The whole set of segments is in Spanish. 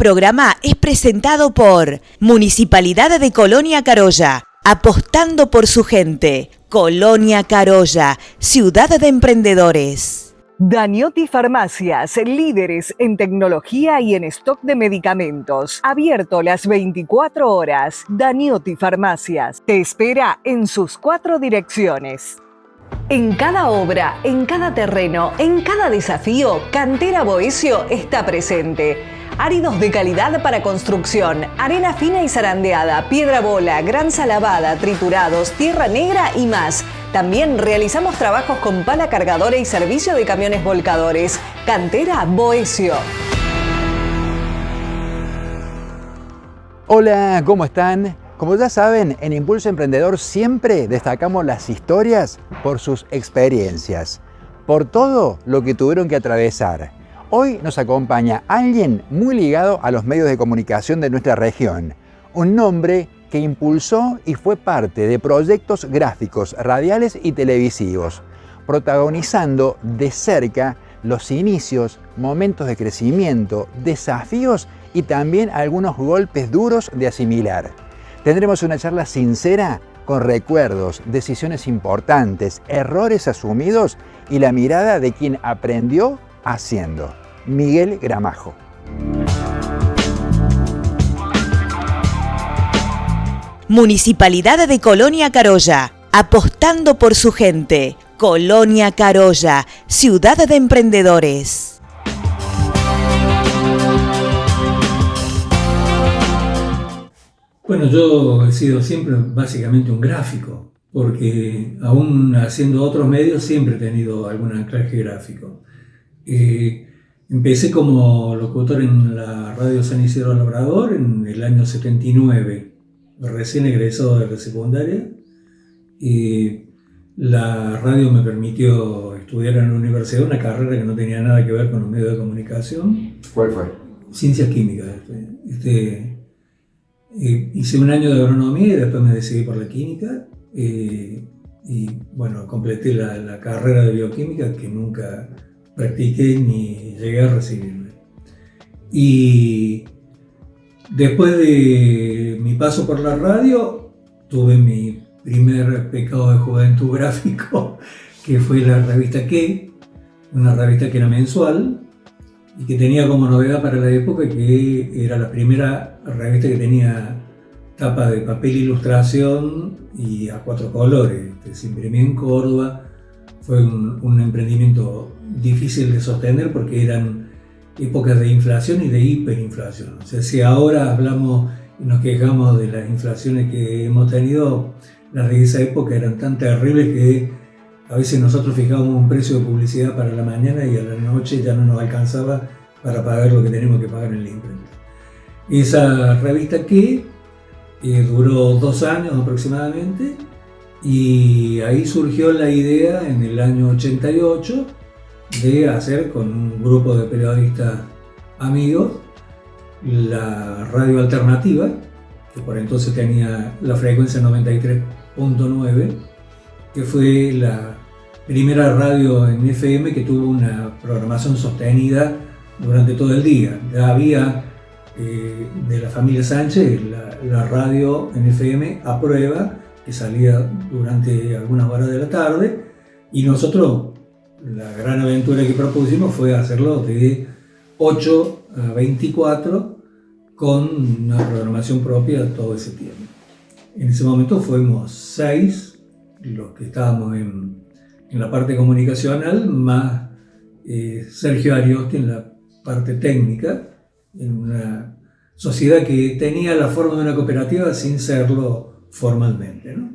programa es presentado por Municipalidad de Colonia Carolla, apostando por su gente. Colonia Carolla, ciudad de emprendedores. Daniotti Farmacias, líderes en tecnología y en stock de medicamentos. Abierto las 24 horas. Daniotti Farmacias te espera en sus 4 direcciones. En cada obra, en cada terreno, en cada desafío, Cantera Boesio está presente. Áridos de calidad para construcción, arena fina y zarandeada, piedra bola, granza lavada, triturados, tierra negra y más. También realizamos trabajos con pala cargadora y servicio de camiones volcadores. Cantera Boesio. Hola, ¿cómo están? Como ya saben, en Impulso Emprendedor siempre destacamos las historias por sus experiencias, por todo lo que tuvieron que atravesar. Hoy nos acompaña alguien muy ligado a los medios de comunicación de nuestra región, un hombre que impulsó y fue parte de proyectos gráficos, radiales y televisivos, protagonizando de cerca los inicios, momentos de crecimiento, desafíos y también algunos golpes duros de asimilar. Tendremos una charla sincera con recuerdos, decisiones importantes, errores asumidos y la mirada de quien aprendió haciendo. Miguel Gramajo. Municipalidad de Colonia Carolla, apostando por su gente. Colonia Carolla, ciudad de emprendedores. Bueno, yo he sido siempre básicamente un gráfico, porque aún haciendo otros medios siempre he tenido algún anclaje gráfico. Empecé como locutor en la radio San Isidro Labrador en el año 79, recién egresado de la secundaria, y la radio me permitió estudiar en la universidad una carrera que no tenía nada que ver con los medios de comunicación. ¿Cuál fue? Ciencias químicas. Hice un año de agronomía y después me decidí por la química y bueno, completé la carrera de bioquímica que nunca practiqué ni llegué a recibirme. Y después de mi paso por la radio tuve mi primer pecado de juventud gráfico, que fue la revista ¿Qué?, una revista que era mensual y que tenía como novedad para la época que era la primera revista que tenía tapa de papel ilustración y a 4 colores. Se imprimía en Córdoba. Fue un emprendimiento difícil de sostener porque eran épocas de inflación y de hiperinflación. O sea, si ahora hablamos y nos quejamos de las inflaciones que hemos tenido, las de esa época eran tan terribles que a veces nosotros fijábamos un precio de publicidad para la mañana y a la noche ya no nos alcanzaba para pagar lo que tenemos que pagar en la imprenta. Esa revista que duró 2 años aproximadamente, y ahí surgió la idea en el año 88 de hacer con un grupo de periodistas amigos la radio alternativa, que por entonces tenía la frecuencia 93.9, que fue la primera radio en FM que tuvo una programación sostenida durante todo el día. Ya había de la familia Sánchez la radio en FM a prueba, que salía durante algunas horas de la tarde, y nosotros la gran aventura que propusimos fue hacerlo de 8 a 24 con una programación propia todo ese tiempo. En ese momento fuimos 6 los que estábamos en la parte comunicacional, más Sergio Ariosti en la parte técnica, en una sociedad que tenía la forma de una cooperativa sin serlo formalmente, ¿no?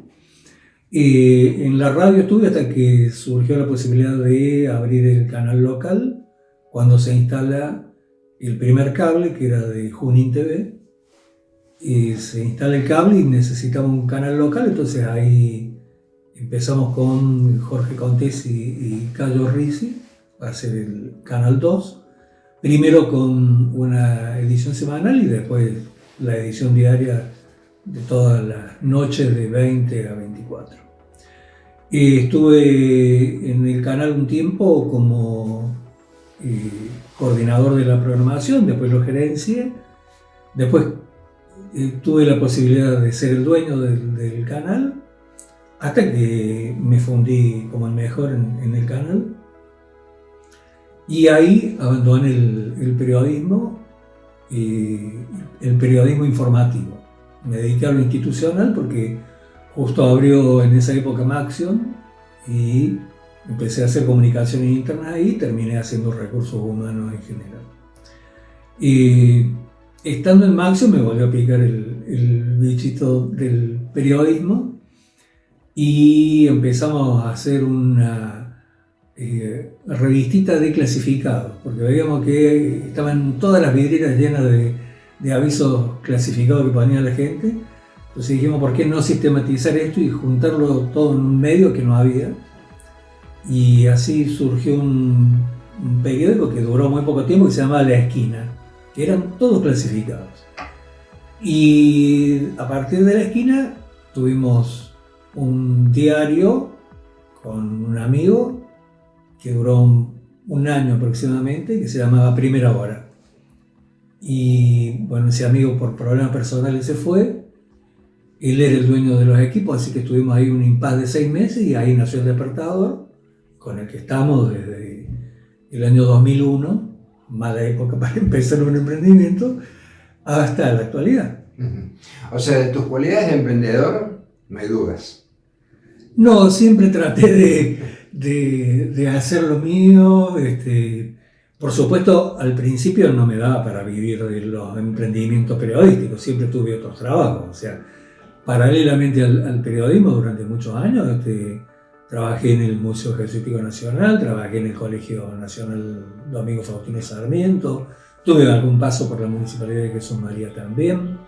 En la radio estuve hasta que surgió la posibilidad de abrir el canal local, cuando se instala el primer cable, que era de Junín TV, y se instala el cable y necesitamos un canal local. Entonces ahí empezamos con Jorge Contés y Cayo Risi a hacer el canal 2, primero con una edición semanal y después la edición diaria de todas las noches de 20 a 24. Estuve en el canal un tiempo como coordinador de la programación, después lo gerencié Después tuve la posibilidad de ser el dueño del canal, hasta que me fundí como el mejor en el canal. Y ahí abandoné el periodismo, el periodismo informativo. Me dediqué a lo institucional porque justo abrió en esa época Maxion y empecé a hacer comunicaciones internas ahí y terminé haciendo recursos humanos en general. Y estando en Maxion me volvió a picar el bichito del periodismo y empezamos a hacer una revistita de clasificados, porque veíamos que estaban todas las vidrieras llenas de avisos clasificados que ponía la gente. Entonces dijimos, ¿por qué no sistematizar esto y juntarlo todo en un medio que no había? Y así surgió un periódico que duró muy poco tiempo, que se llamaba La Esquina, que eran todos clasificados. Y a partir de La Esquina tuvimos un diario con un amigo que duró un año aproximadamente, que se llamaba Primera Hora. Y bueno, ese amigo por problemas personales se fue. Él era el dueño de los equipos, así que estuvimos ahí un impasse de 6 meses y ahí nació El Despertador, con el que estamos desde el año 2001, mala época para empezar un emprendimiento, hasta la actualidad. O sea, de tus cualidades de emprendedor, no hay dudas. No, siempre traté de hacer lo mío. Por supuesto, al principio no me daba para vivir de los emprendimientos periodísticos, siempre tuve otros trabajos. O sea, paralelamente al periodismo durante muchos años, trabajé en el Museo Jesuítico Nacional, trabajé en el Colegio Nacional Domingo Faustino Sarmiento, tuve algún paso por la Municipalidad de Jesús María también,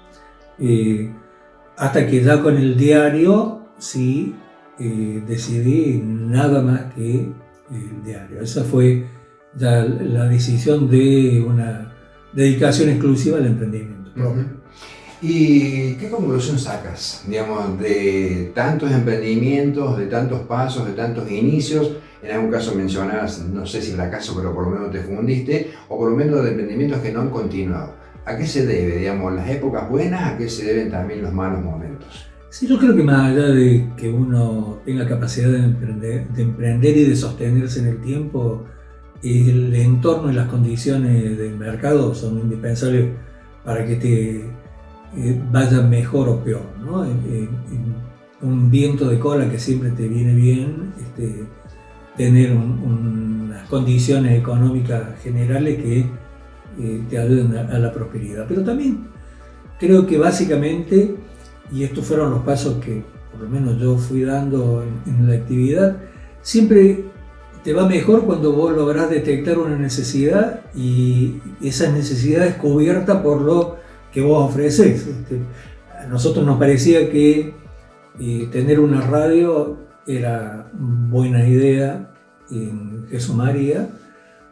hasta que ya con el diario sí decidí nada más que el diario. Esa fue ya la decisión de una dedicación exclusiva al emprendimiento propio. ¿Y qué conclusión sacas, digamos, de tantos emprendimientos, de tantos pasos, de tantos inicios? En algún caso mencionabas, no sé si fracaso, pero por lo menos te fundiste, o por lo menos de emprendimientos que no han continuado. ¿A qué se debe, digamos, las épocas buenas? ¿A qué se deben también los malos momentos? Sí, yo creo que más allá de que uno tenga capacidad de emprender y de sostenerse en el tiempo, el entorno y las condiciones del mercado son indispensables para que te vaya mejor o peor, ¿no? Un viento de cola que siempre te viene bien, tener unas condiciones económicas generales que te ayuden a la prosperidad. Pero también creo que básicamente, y estos fueron los pasos que por lo menos yo fui dando en la actividad, siempre te va mejor cuando vos lográs detectar una necesidad y esa necesidad es cubierta por lo que vos ofreces. A nosotros nos parecía que tener una radio era buena idea en Jesús María,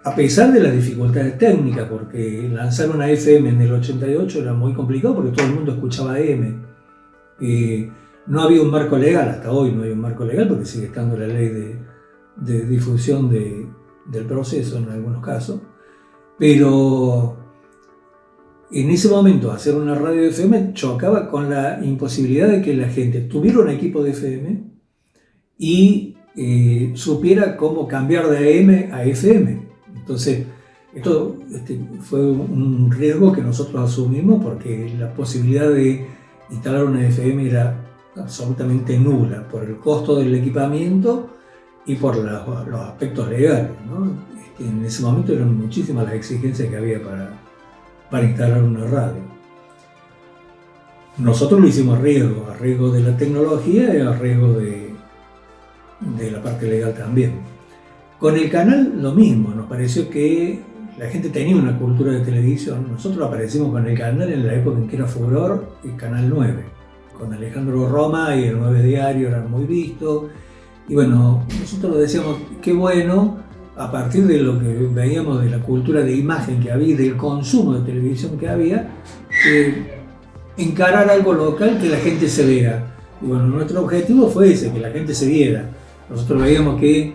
a pesar de las dificultades técnicas, porque lanzar una FM en el 88 era muy complicado porque todo el mundo escuchaba AM. No había un marco legal, hasta hoy no hay un marco legal porque sigue estando la ley de difusión del proceso en algunos casos, pero en ese momento hacer una radio de FM chocaba con la imposibilidad de que la gente tuviera un equipo de FM y supiera cómo cambiar de AM a FM. Entonces, esto fue un riesgo que nosotros asumimos porque la posibilidad de instalar una FM era absolutamente nula por el costo del equipamiento y por los aspectos legales, ¿no? En ese momento eran muchísimas las exigencias que había para instalar una radio. Nosotros lo hicimos a riesgo de la tecnología y a riesgo de la parte legal también. Con el canal lo mismo, nos pareció que la gente tenía una cultura de televisión. Nosotros aparecimos con el canal en la época en que era furor el Canal 9. Con Alejandro Roma y el 9 Diario era muy visto. Y bueno, nosotros decíamos, qué bueno, a partir de lo que veíamos de la cultura de imagen que había y del consumo de televisión que había, encarar algo local que la gente se vea. Y bueno, nuestro objetivo fue ese, que la gente se viera. Nosotros veíamos que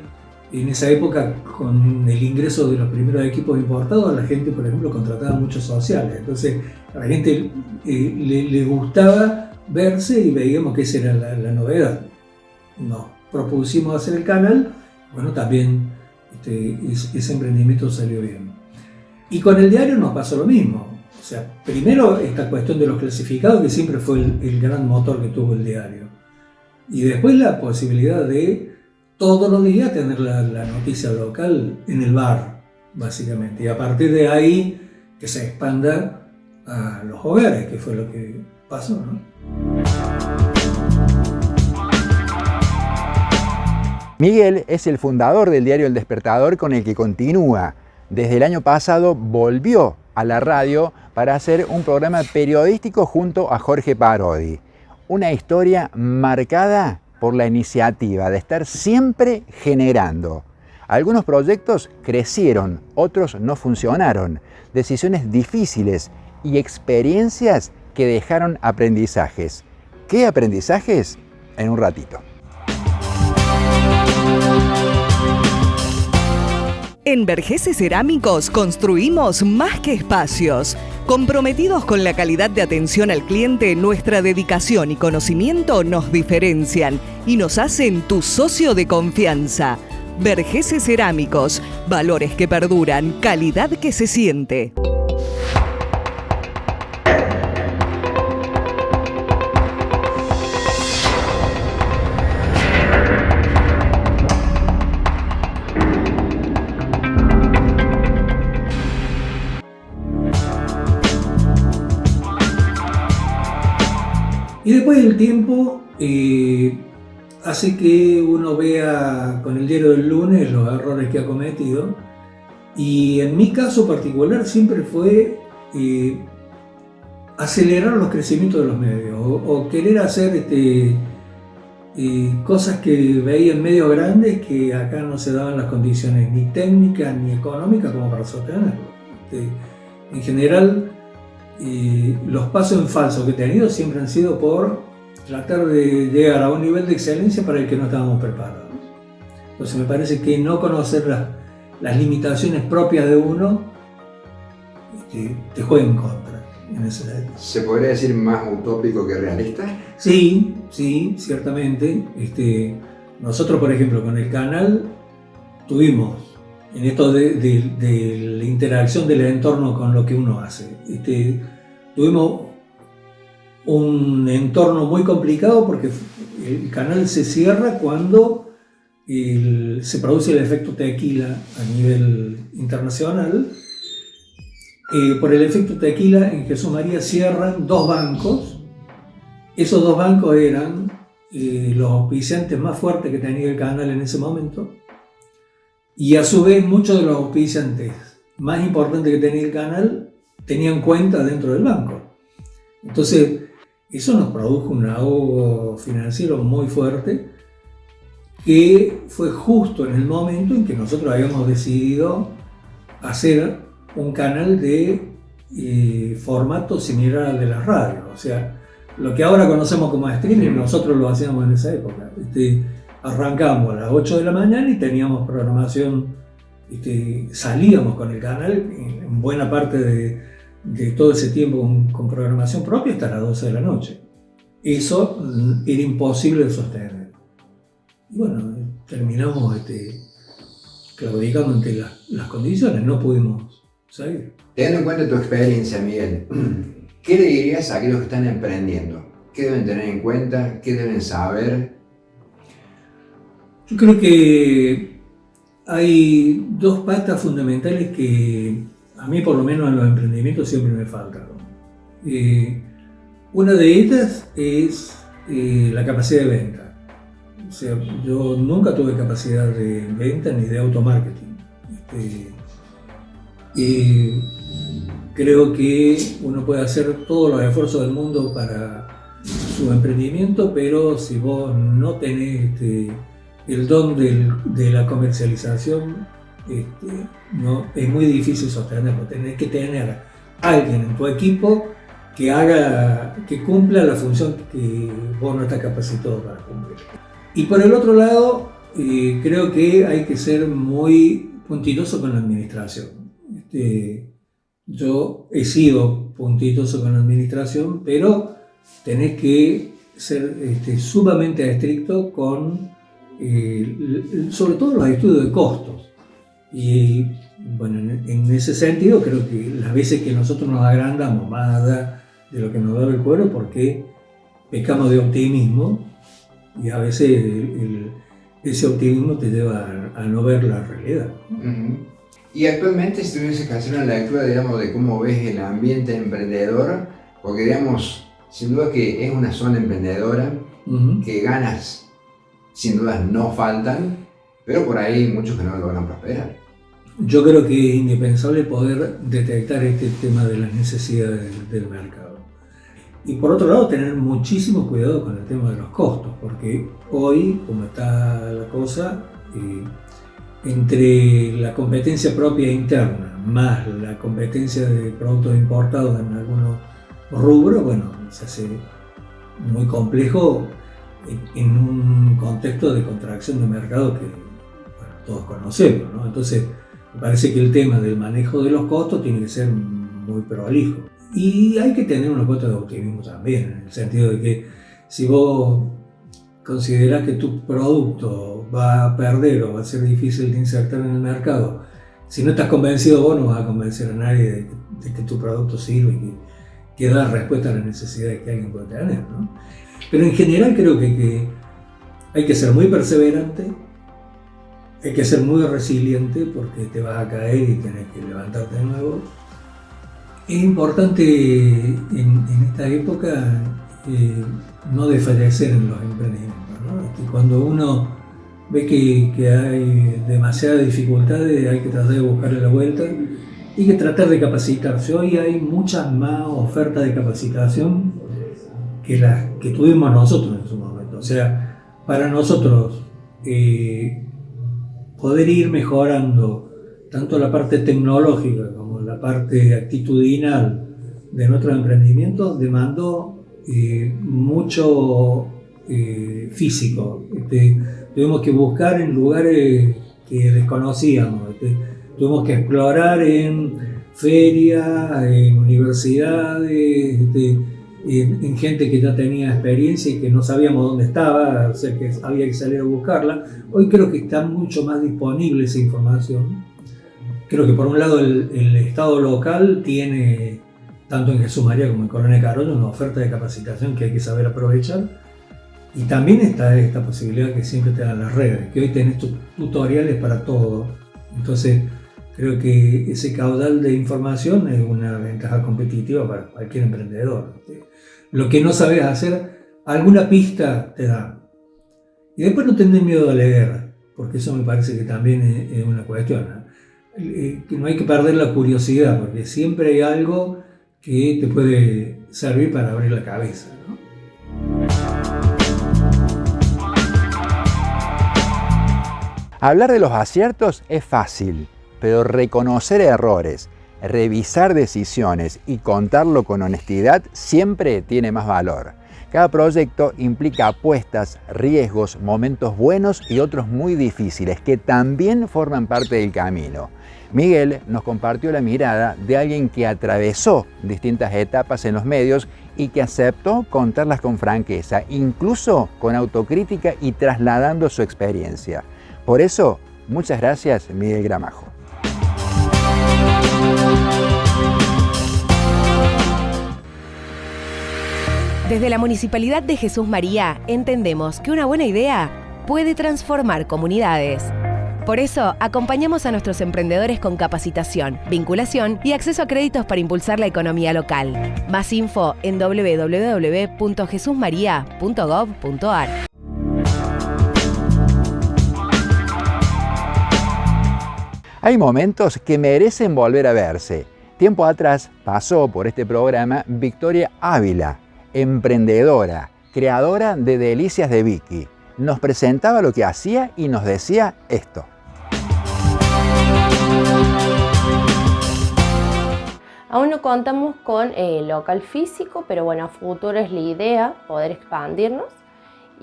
En esa época, con el ingreso de los primeros equipos importados, la gente, por ejemplo, contrataba muchos sociales. Entonces, a la gente le gustaba verse y veíamos que esa era la novedad. Nos propusimos hacer el canal, bueno, también ese emprendimiento salió bien. Y con el diario nos pasó lo mismo. O sea, primero esta cuestión de los clasificados, que siempre fue el gran motor que tuvo el diario. Y después la posibilidad de todos los días tener la noticia local en el bar, básicamente. Y a partir de ahí que se expanda a los hogares, que fue lo que pasó, ¿no? Miguel es el fundador del diario El Despertador, con el que continúa. Desde el año pasado volvió a la radio para hacer un programa periodístico junto a Jorge Parodi. Una historia marcada por la iniciativa de estar siempre generando. Algunos proyectos crecieron, otros no funcionaron. Decisiones difíciles y experiencias que dejaron aprendizajes. ¿Qué aprendizajes? En un ratito. En Vergese Cerámicos construimos más que espacios. Comprometidos con la calidad de atención al cliente, nuestra dedicación y conocimiento nos diferencian y nos hacen tu socio de confianza. Vergese Cerámicos, valores que perduran, calidad que se siente. Y después el tiempo hace que uno vea con el diario del lunes los errores que ha cometido. Y en mi caso particular siempre fue acelerar los crecimientos de los medios o querer hacer cosas que veía en medios grandes que acá no se daban las condiciones ni técnicas ni económicas como para sostenerlo. En general, los pasos en falso que he tenido siempre han sido por tratar de llegar a un nivel de excelencia para el que no estábamos preparados. Entonces me parece que no conocer las limitaciones propias de uno te juega en contra. ¿Se podría decir más utópico que realista? Sí, ciertamente. Nosotros, por ejemplo, con el canal tuvimos, en esto de la interacción del entorno con lo que uno hace, tuvimos un entorno muy complicado porque el canal se cierra cuando se produce el efecto tequila a nivel internacional. Por el efecto tequila en Jesús María cierran 2 bancos. Esos 2 bancos eran los auspiciantes más fuertes que tenía el canal en ese momento. Y a su vez muchos de los auspiciantes más importantes que tenía el canal tenían cuenta dentro del banco. Entonces eso nos produjo un ahogo financiero muy fuerte, que fue justo en el momento en que nosotros habíamos decidido hacer un canal de formato similar al de las radios. O sea, lo que ahora conocemos como streaming, nosotros lo hacíamos en esa época. Arrancamos a las 8 de la mañana y teníamos programación, salíamos con el canal en buena parte de todo ese tiempo con programación propia hasta las 12 de la noche. Eso era imposible de sostener. Y bueno, terminamos claudicando ante las condiciones, no pudimos seguir. Teniendo en cuenta tu experiencia, Miguel, ¿qué le dirías a aquellos que están emprendiendo? ¿Qué deben tener en cuenta? ¿Qué deben saber? Yo creo que hay 2 patas fundamentales que a mí, por lo menos en los emprendimientos, siempre me faltan. Una de ellas es la capacidad de venta. O sea, yo nunca tuve capacidad de venta ni de automarketing. Creo que uno puede hacer todos los esfuerzos del mundo para su emprendimiento, pero si vos no tenés el don de la comercialización, no, es muy difícil sostenerlo. Tenés que tener a alguien en tu equipo que cumpla la función que vos no estás capacitado para cumplir. Y por el otro lado, creo que hay que ser muy puntilloso con la administración. Yo he sido puntilloso con la administración, pero tenés que ser sumamente estricto con, sobre todo los estudios de costos. Y bueno, en ese sentido creo que las veces que nosotros nos agrandamos más allá de lo que nos da el cuero, porque pecamos de optimismo y a veces ese optimismo te lleva a no ver la realidad. Uh-huh. Y actualmente, si tuviese que hacer una lectura, digamos, de cómo ves el ambiente emprendedor, porque, digamos, sin duda que es una zona emprendedora, uh-huh, que ganas, sin dudas, no faltan, pero por ahí muchos que no logran prosperar. Yo creo que es indispensable poder detectar este tema de las necesidades del mercado. Y por otro lado, tener muchísimo cuidado con el tema de los costos, porque hoy, como está la cosa, entre la competencia propia e interna, más la competencia de productos importados en algunos rubros, bueno, se hace muy complejo en un contexto de contracción de mercado que, bueno, todos conocemos, ¿no? Entonces, me parece que el tema del manejo de los costos tiene que ser muy prolijo. Y hay que tener una cuota de optimismo también, en el sentido de que si vos considerás que tu producto va a perder o va a ser difícil de insertar en el mercado, si no estás convencido, vos no vas a convencer a nadie de que tu producto sirve y que da respuesta a las necesidades que alguien puede tener, ¿no? Pero en general creo que hay que ser muy perseverante, hay que ser muy resiliente, porque te vas a caer y tienes que levantarte de nuevo. Es importante en esta época no desfallecer en los emprendimientos, ¿no? Cuando uno ve que hay demasiadas dificultades, hay que tratar de buscarle la vuelta y que tratar de capacitarse. Hoy hay muchas más ofertas de capacitación que las que tuvimos nosotros en su momento. O sea, para nosotros poder ir mejorando tanto la parte tecnológica como la parte actitudinal de nuestros emprendimientos demandó mucho físico. Tuvimos que buscar en lugares que desconocíamos, tuvimos que explorar en ferias, en universidades, en gente que ya tenía experiencia y que no sabíamos dónde estaba, o sea que había que salir a buscarla. Hoy creo que está mucho más disponible esa información. Creo que por un lado el Estado local tiene, tanto en Jesús María como en Colonia Carolla, una oferta de capacitación que hay que saber aprovechar. Y también está esta posibilidad que siempre te dan las redes, que hoy tenés tutoriales para todo. Entonces creo que ese caudal de información es una ventaja competitiva para cualquier emprendedor. Lo que no sabes hacer, alguna pista te da. Y después no tenés miedo a leer, porque eso me parece que también es una cuestión, ¿no? Que no hay que perder la curiosidad, porque siempre hay algo que te puede servir para abrir la cabeza, ¿no? Hablar de los aciertos es fácil, pero reconocer errores, revisar decisiones y contarlo con honestidad siempre tiene más valor. Cada proyecto implica apuestas, riesgos, momentos buenos y otros muy difíciles que también forman parte del camino. Miguel nos compartió la mirada de alguien que atravesó distintas etapas en los medios y que aceptó contarlas con franqueza, incluso con autocrítica y trasladando su experiencia. Por eso, muchas gracias, Miguel Gramajo. Desde la Municipalidad de Jesús María entendemos que una buena idea puede transformar comunidades. Por eso, acompañamos a nuestros emprendedores con capacitación, vinculación y acceso a créditos para impulsar la economía local. Más info en www.jesusmaria.gov.ar. Hay momentos que merecen volver a verse. Tiempo atrás pasó por este programa Victoria Ávila, emprendedora, creadora de Delicias de Vicky. Nos presentaba lo que hacía y nos decía esto. Aún no contamos con local físico, pero bueno, a futuro es la idea poder expandirnos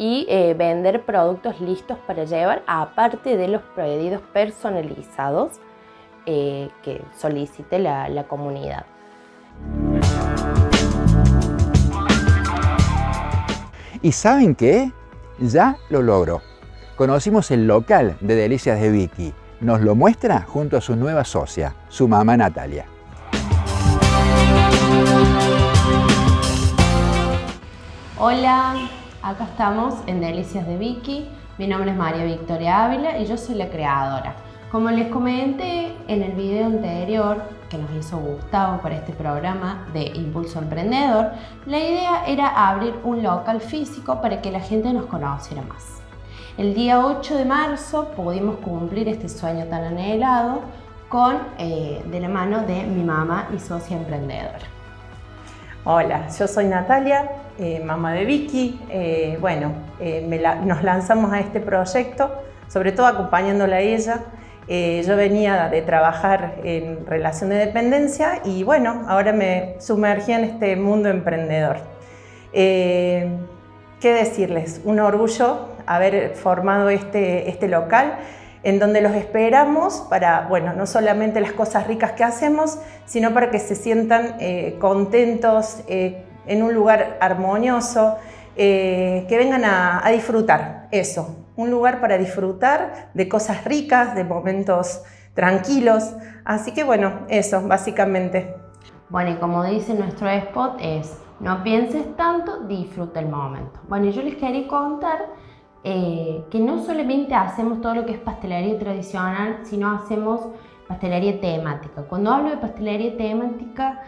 y vender productos listos para llevar, aparte de los pedidos personalizados que solicite la comunidad. ¿Y saben qué? Ya lo logró. Conocimos el local de Delicias de Vicky. Nos lo muestra junto a su nueva socia, su mamá Natalia. Hola, acá estamos en Delicias de Vicky. Mi nombre es María Victoria Ávila y yo soy la creadora. Como les comenté en el video anterior que nos hizo Gustavo para este programa de Impulso Emprendedor, la idea era abrir un local físico para que la gente nos conociera más. El día 8 de marzo pudimos cumplir este sueño tan anhelado de la mano de mi mamá y socia emprendedora. Hola, yo soy Natalia, mamá de Vicky. Nos lanzamos a este proyecto, sobre todo acompañándola a ella. Yo venía de trabajar en relación de dependencia y bueno, ahora me sumergí en este mundo emprendedor. ¿Qué decirles? Un orgullo haber formado este local en donde los esperamos para, bueno, no solamente las cosas ricas que hacemos, sino para que se sientan contentos en un lugar armonioso, que vengan a disfrutar eso. Un lugar para disfrutar de cosas ricas, de momentos tranquilos. Así que bueno, eso básicamente. Bueno, y como dice nuestro spot es, no pienses tanto, disfruta el momento. Bueno, y yo les quería contar que no solamente hacemos todo lo que es pastelería tradicional, sino hacemos pastelería temática. Cuando hablo de pastelería temática,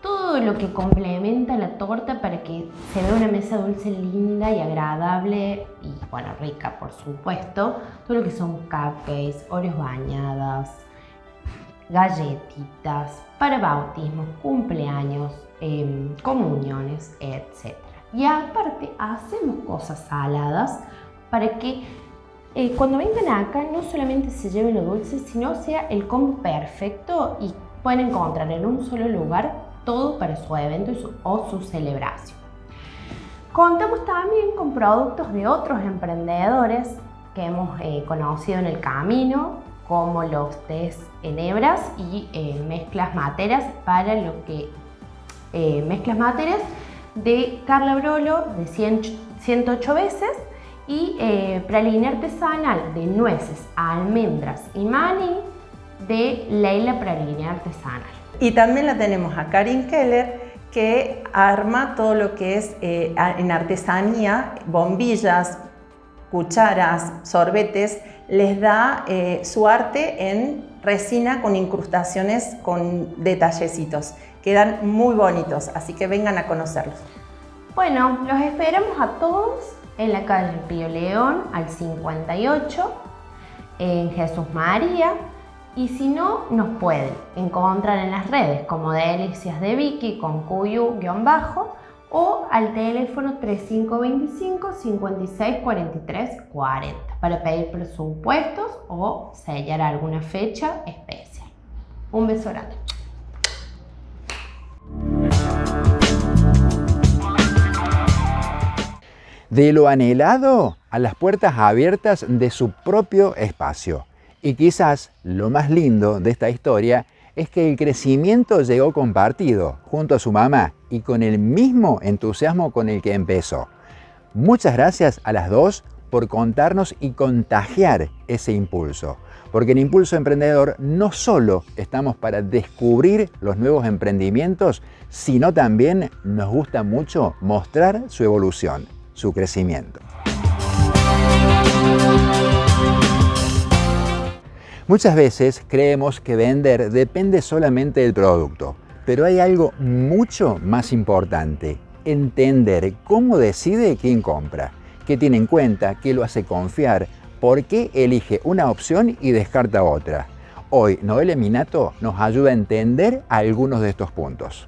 todo lo que complementa la torta para que se vea una mesa dulce linda y agradable y, bueno, rica, por supuesto. Todo lo que son cupcakes, oreos bañadas, galletitas, para bautismos, cumpleaños, comuniones, etc. Y aparte hacemos cosas saladas para que cuando vengan acá no solamente se lleven lo dulce, sino sea el combo perfecto y pueden encontrar en un solo lugar todo para su evento o su celebración. Contamos también con productos de otros emprendedores que hemos conocido en el camino, como los tés en hebras y mezclas materas para lo que mezclas materas de Carla Brolo de 108 veces y pralina artesanal de nueces, almendras y maní de Leila Pralina Artesanal. Y también la tenemos a Karin Keller, que arma todo lo que es en artesanía, bombillas, cucharas, sorbetes, les da su arte en resina con incrustaciones, con detallecitos. Quedan muy bonitos, así que vengan a conocerlos. Bueno, los esperamos a todos en la calle Pío León, al 58, en Jesús María. Y si no, nos pueden encontrar en las redes como Delicias de Vicky con QU_ o al teléfono 3525 56 43 40 para pedir presupuestos o sellar alguna fecha especial. Un beso grande. De lo anhelado a las puertas abiertas de su propio espacio. Y quizás lo más lindo de esta historia es que el crecimiento llegó compartido junto a su mamá y con el mismo entusiasmo con el que empezó. Muchas gracias a las dos por contarnos y contagiar ese impulso. Porque en Impulso Emprendedor no solo estamos para descubrir los nuevos emprendimientos, sino también nos gusta mucho mostrar su evolución, su crecimiento. Muchas veces creemos que vender depende solamente del producto, pero hay algo mucho más importante: entender cómo decide quién compra, qué tiene en cuenta, qué lo hace confiar, por qué elige una opción y descarta otra. Hoy Noelia Minato nos ayuda a entender algunos de estos puntos.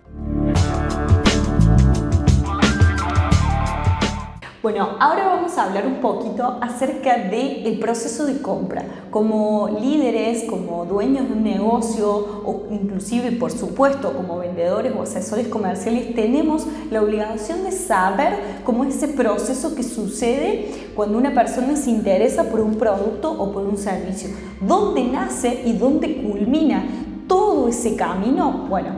Bueno, ahora vamos a hablar un poquito acerca del proceso de compra. Como líderes, como dueños de un negocio o inclusive, por supuesto, como vendedores o asesores comerciales, tenemos la obligación de saber cómo es ese proceso que sucede cuando una persona se interesa por un producto o por un servicio. ¿Dónde nace y dónde culmina todo ese camino? Bueno,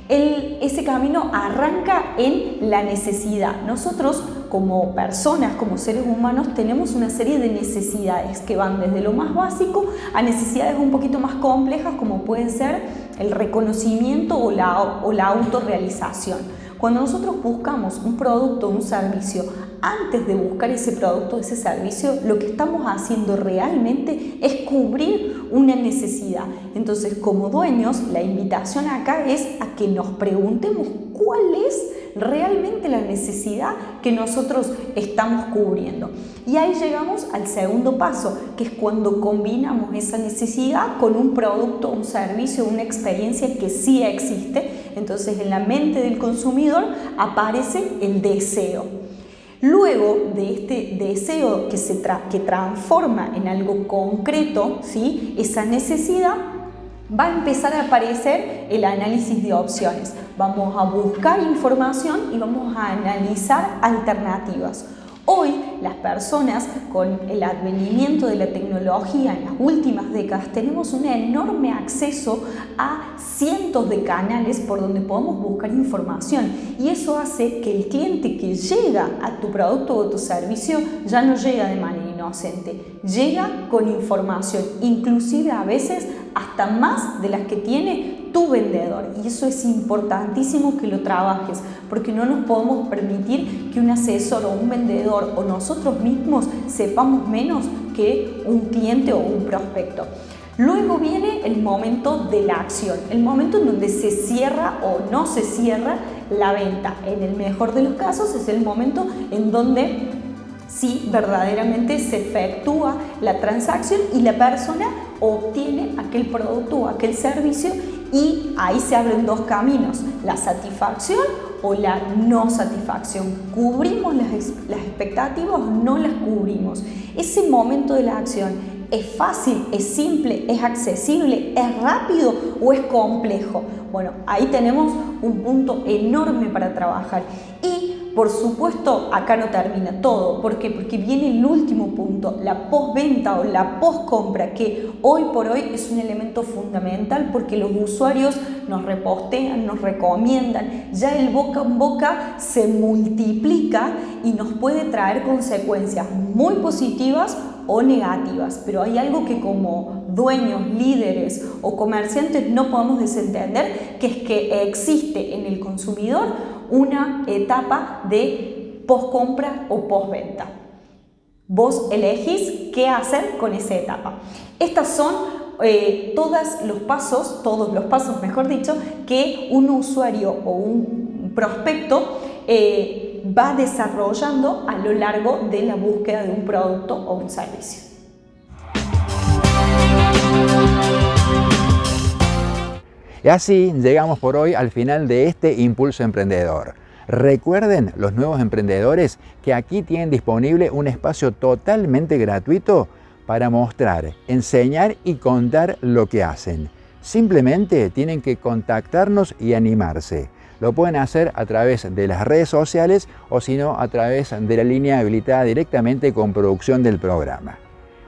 ese camino arranca en la necesidad. Nosotros como personas, como seres humanos, tenemos una serie de necesidades que van desde lo más básico a necesidades un poquito más complejas, como pueden ser el reconocimiento o la autorrealización. Cuando nosotros buscamos un producto o un servicio, antes de buscar ese producto o ese servicio, lo que estamos haciendo realmente es cubrir una necesidad. Entonces, como dueños, la invitación acá es a que nos preguntemos cuál es realmente la necesidad que nosotros estamos cubriendo. Y ahí llegamos al segundo paso, que es cuando combinamos esa necesidad con un producto, un servicio, una experiencia que sí existe. Entonces, en la mente del consumidor aparece el deseo. Luego de este deseo que transforma en algo concreto, ¿sí?, esa necesidad, va a empezar a aparecer el análisis de opciones. Vamos a buscar información y vamos a analizar alternativas. Hoy, las personas, con el advenimiento de la tecnología en las últimas décadas, tenemos un enorme acceso a cientos de canales por donde podemos buscar información, y eso hace que el cliente que llega a tu producto o tu servicio ya no llega de manera inocente, llega con información, inclusive a veces hasta más de las que tiene tu vendedor, y eso es importantísimo que lo trabajes, porque no nos podemos permitir que un asesor o un vendedor o nosotros mismos sepamos menos que un cliente o un prospecto. Luego viene el momento de la acción, el momento en donde se cierra o no se cierra la venta. En el mejor de los casos es el momento en donde sí verdaderamente se efectúa la transacción y la persona obtiene aquel producto o aquel servicio, y ahí se abren dos caminos: la satisfacción o la no satisfacción. ¿Cubrimos las expectativas o no las cubrimos? Ese momento de la acción ¿es fácil, es simple, es accesible, es rápido o es complejo? Bueno, ahí tenemos un punto enorme para trabajar. Y por supuesto, acá no termina todo. ¿Por qué? Porque viene el último punto, la postventa o la postcompra, que hoy por hoy es un elemento fundamental porque los usuarios nos repostean, nos recomiendan, ya el boca en boca se multiplica y nos puede traer consecuencias muy positivas o negativas, pero hay algo que como dueños, líderes o comerciantes no podemos desentender, que es que existe en el consumidor una etapa de postcompra o postventa. Vos elegís qué hacer con esa etapa. Estas son todos los pasos, mejor dicho, que un usuario o un prospecto va desarrollando a lo largo de la búsqueda de un producto o un servicio. Y así llegamos por hoy al final de este Impulso Emprendedor. Recuerden, los nuevos emprendedores, que aquí tienen disponible un espacio totalmente gratuito para mostrar, enseñar y contar lo que hacen. Simplemente tienen que contactarnos y animarse. Lo pueden hacer a través de las redes sociales o si no a través de la línea habilitada directamente con producción del programa.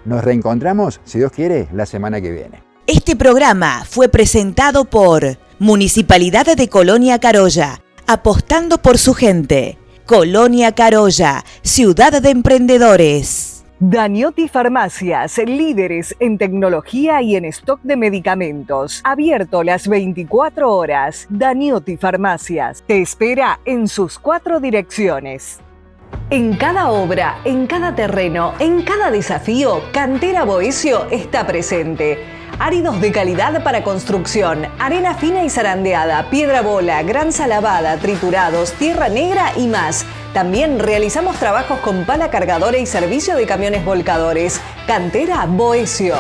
Nos reencontramos, si Dios quiere, la semana que viene. Este programa fue presentado por Municipalidad de Colonia Carolla, apostando por su gente. Colonia Carolla, ciudad de emprendedores. Daniotti Farmacias, líderes en tecnología y en stock de medicamentos. Abierto las 24 horas. Daniotti Farmacias te espera en sus 4 direcciones. En cada obra, en cada terreno, en cada desafío, Cantera Boesio está presente. Áridos de calidad para construcción, arena fina y zarandeada, piedra bola, granza lavada, triturados, tierra negra y más. También realizamos trabajos con pala cargadora y servicio de camiones volcadores. Cantera Boesio.